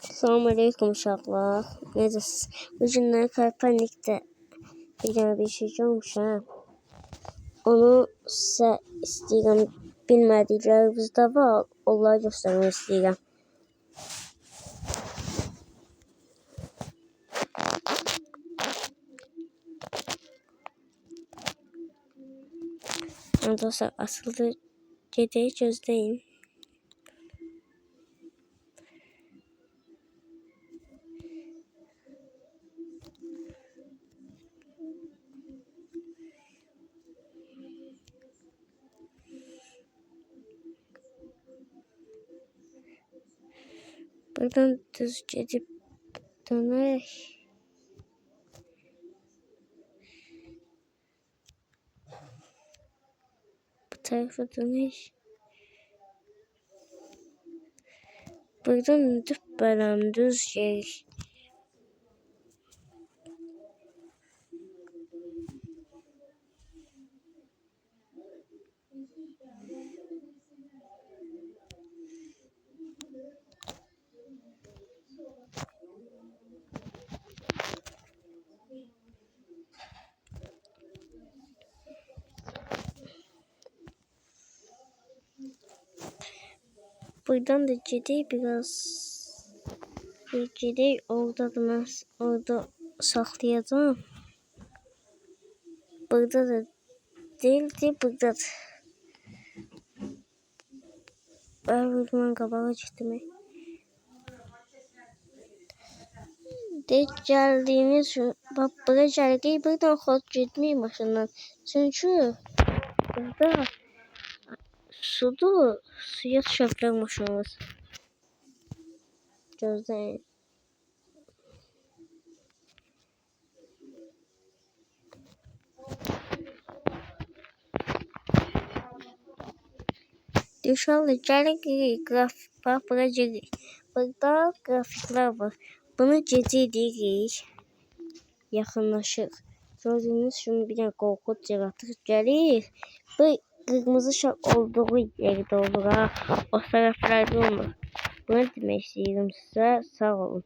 Selamünaleyküm uşaqlar. Necəsiz? Bu günlər Karpanikdə bir şey görmüş ha. Onu sizə istəyirəm. Bilmədikləriniz də var. Onları göstərmək istəyirəm. Dostlar açıldı. Gedək gözləyin. Buradan düz gedib dönək. Bu tarafa dönək. Buradan düz düz gedik. Buradan da gedək biraz. Gedək orada saxlayacağım. Burada da değildi, buradadır. Ben qabağa getdim. Geldiğiniz şu bak buraya geldik. Buradan xoş getməyin maşından. Çünkü burada suya düşəblər maşınımız. Gözləyin. Düşəblər gəlirik. Bak buraya giririk. Burada grafiklər var. Bunu gecə edirik. Yaxınlaşıq. Gördüğünüz kimi bir dənə qorxuc yaratıq gəlir. Bu qırmızı şar olduğu yerdə olur ha. O tərəflərdə olmur. Bunu demək istəyirəm sizə. Sağ olun.